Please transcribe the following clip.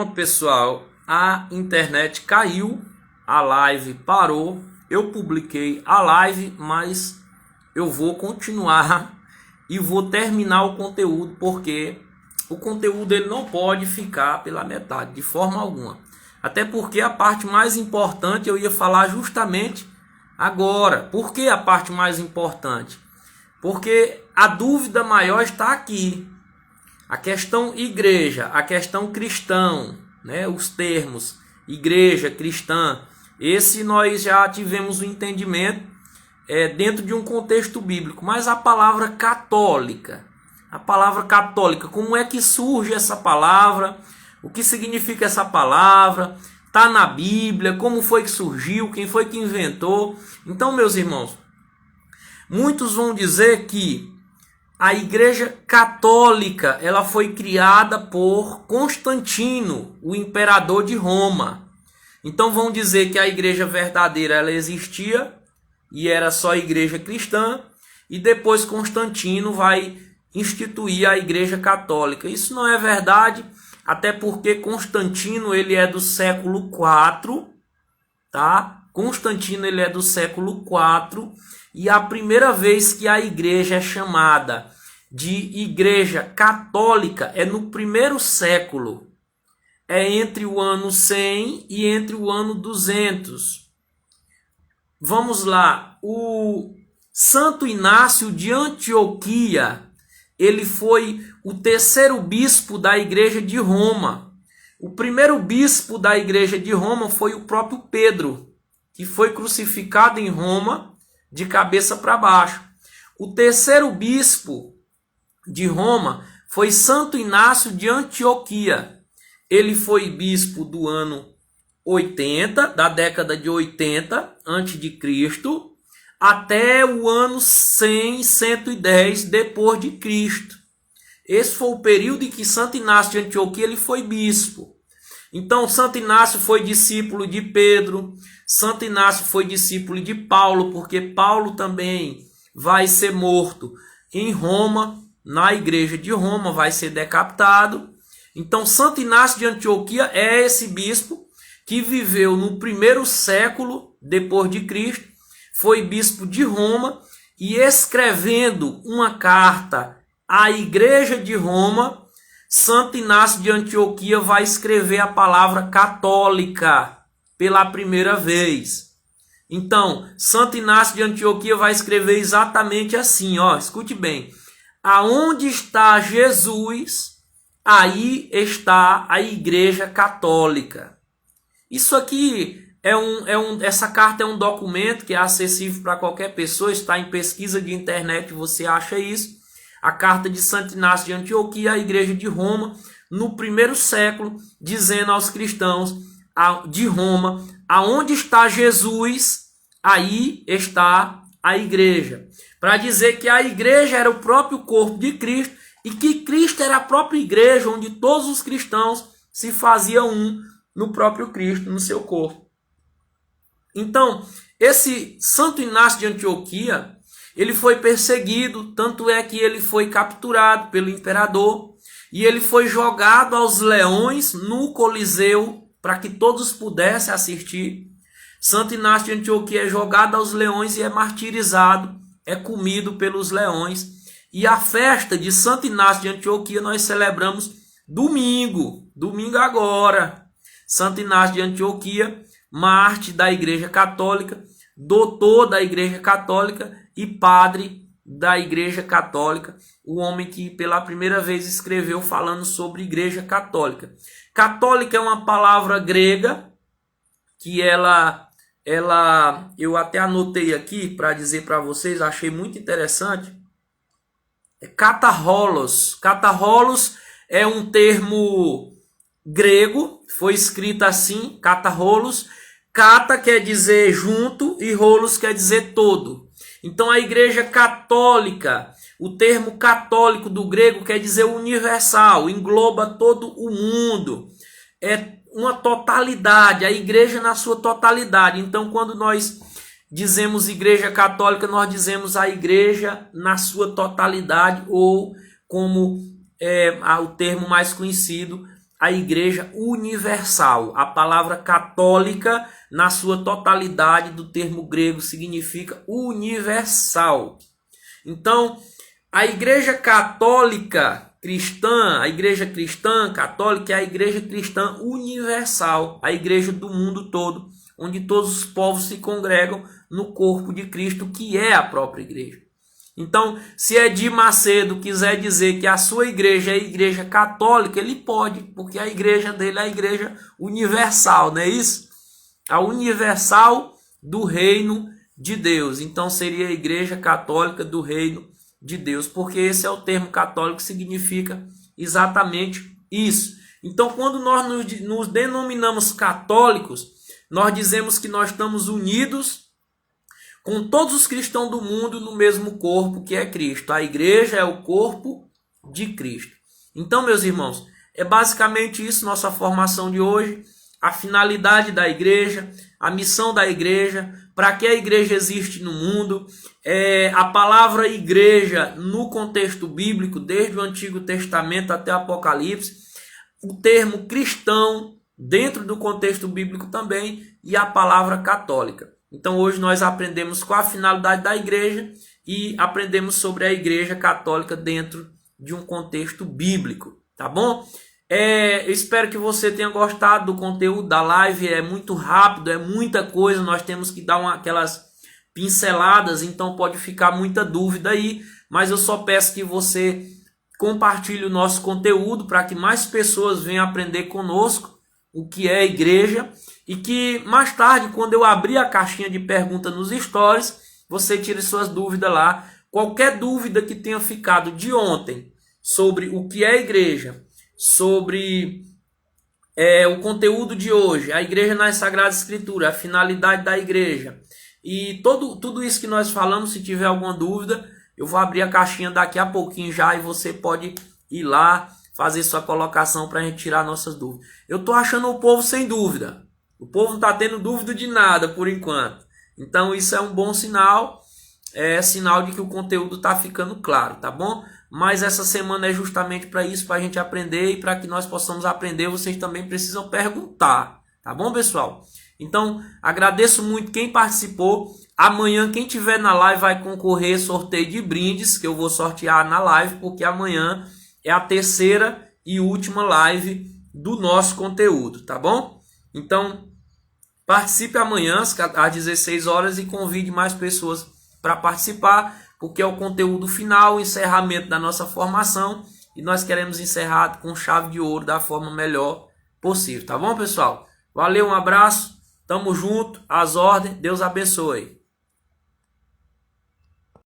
Bom, pessoal, a internet caiu, a live parou. Eu publiquei a live, mas eu vou continuar e vou terminar o conteúdo, porque o conteúdo ele não pode ficar pela metade, de forma alguma. Até porque a parte mais importante eu ia falar justamente agora. Por que a parte mais importante? Porque a dúvida maior está aqui. A questão igreja, a questão cristão, né? Os termos igreja, cristã, esse nós já tivemos o entendimento dentro de um contexto bíblico. Mas a palavra católica, como é que surge essa palavra? O que significa essa palavra? Está na Bíblia? Como foi que surgiu? Quem foi que inventou? Então, meus irmãos, muitos vão dizer que a Igreja Católica ela foi criada por Constantino, o imperador de Roma. Então vão dizer que a igreja verdadeira ela existia e era só a igreja cristã, e depois Constantino vai instituir a Igreja Católica. Isso não é verdade, até porque Constantino ele é do século IV, tá? Constantino ele é do século IV. E a primeira vez que a igreja é chamada de igreja católica é no primeiro século. É entre o ano 100 e entre o ano 200. Vamos lá. O Santo Inácio de Antioquia, ele foi o terceiro bispo da igreja de Roma. O primeiro bispo da igreja de Roma foi o próprio Pedro, que foi crucificado em Roma de cabeça para baixo. O terceiro bispo de Roma foi Santo Inácio de Antioquia. Ele foi bispo do ano 80, da década de 80 a.C., até o ano 100, 110 depois de Cristo. Esse foi o período em que Santo Inácio de Antioquia ele foi bispo. Então, Santo Inácio foi discípulo de Pedro, Santo Inácio foi discípulo de Paulo, porque Paulo também vai ser morto em Roma, na igreja de Roma, vai ser decapitado. Então, Santo Inácio de Antioquia é esse bispo que viveu no primeiro século depois de Cristo, foi bispo de Roma, e escrevendo uma carta à igreja de Roma, Santo Inácio de Antioquia vai escrever a palavra católica pela primeira vez. Então, Santo Inácio de Antioquia vai escrever exatamente assim, ó, escute bem. Aonde está Jesus, aí está a Igreja Católica. Isso aqui essa carta é um documento que é acessível para qualquer pessoa, está em pesquisa de internet, você acha isso. A carta de Santo Inácio de Antioquia à igreja de Roma, no primeiro século, dizendo aos cristãos de Roma, aonde está Jesus, aí está a igreja. Para dizer que a igreja era o próprio corpo de Cristo e que Cristo era a própria igreja, onde todos os cristãos se faziam um no próprio Cristo, no seu corpo. Então, esse Santo Inácio de Antioquia, ele foi perseguido, tanto é que ele foi capturado pelo imperador e ele foi jogado aos leões no Coliseu para que todos pudessem assistir. Santo Inácio de Antioquia é jogado aos leões e é martirizado, é comido pelos leões. E a festa de Santo Inácio de Antioquia nós celebramos domingo agora. Santo Inácio de Antioquia, mártir da Igreja Católica, doutor da Igreja Católica e padre da Igreja Católica, o homem que pela primeira vez escreveu falando sobre Igreja Católica. Católica é uma palavra grega que eu até anotei aqui para dizer para vocês, achei muito interessante. É katarrolos. Katarrolos é um termo grego, foi escrito assim, katarrolos. Kata quer dizer junto e rolos quer dizer todo. Então a Igreja Católica, o termo católico do grego quer dizer universal, engloba todo o mundo. É uma totalidade, a igreja na sua totalidade. Então quando nós dizemos Igreja Católica, nós dizemos a igreja na sua totalidade, ou como o termo mais conhecido, a igreja universal. A palavra católica, na sua totalidade do termo grego, significa universal. Então, a igreja católica cristã, a igreja cristã católica é a igreja cristã universal, a igreja do mundo todo, onde todos os povos se congregam no corpo de Cristo, que é a própria igreja. Então, se Edir Macedo quiser dizer que a sua igreja é a igreja católica, ele pode, porque a igreja dele é a igreja universal, não é isso? A universal do reino de Deus. Então, seria a igreja católica do reino de Deus, porque esse é o termo católico que significa exatamente isso. Então, quando nós nos denominamos católicos, nós dizemos que nós estamos unidos com todos os cristãos do mundo no mesmo corpo que é Cristo. A igreja é o corpo de Cristo. Então, meus irmãos, é basicamente isso nossa formação de hoje, a finalidade da igreja, a missão da igreja, para que a igreja existe no mundo. A palavra igreja no contexto bíblico, desde o Antigo Testamento até o Apocalipse, o termo cristão dentro do contexto bíblico também, e a palavra católica. Então hoje nós aprendemos qual a finalidade da igreja e aprendemos sobre a igreja católica dentro de um contexto bíblico, tá bom? Eu espero que você tenha gostado do conteúdo da live, é muito rápido, é muita coisa, nós temos que dar aquelas pinceladas, então pode ficar muita dúvida aí, mas eu só peço que você compartilhe o nosso conteúdo para que mais pessoas venham aprender conosco o que é a igreja, e que mais tarde, quando eu abrir a caixinha de perguntas nos stories, você tire suas dúvidas lá. Qualquer dúvida que tenha ficado de ontem sobre o que é a igreja, sobre o conteúdo de hoje, a igreja nas Sagradas Escrituras, a finalidade da igreja, e tudo isso que nós falamos, se tiver alguma dúvida, eu vou abrir a caixinha daqui a pouquinho já, e você pode ir lá, fazer sua colocação para a gente tirar nossas dúvidas. Eu estou achando o povo sem dúvida. O povo não está tendo dúvida de nada por enquanto. Então isso é um bom sinal. É sinal de que o conteúdo está ficando claro, tá bom? Mas essa semana é justamente para isso, para a gente aprender. E para que nós possamos aprender, vocês também precisam perguntar. Tá bom, pessoal? Então, agradeço muito quem participou. Amanhã, quem tiver na live vai concorrer sorteio de brindes, que eu vou sortear na live, porque amanhã é a terceira e última live do nosso conteúdo, tá bom? Então, participe amanhã às 16 horas e convide mais pessoas para participar, porque é o conteúdo final, o encerramento da nossa formação, e nós queremos encerrar com chave de ouro da forma melhor possível, tá bom, pessoal? Valeu, um abraço, tamo junto, às ordens, Deus abençoe.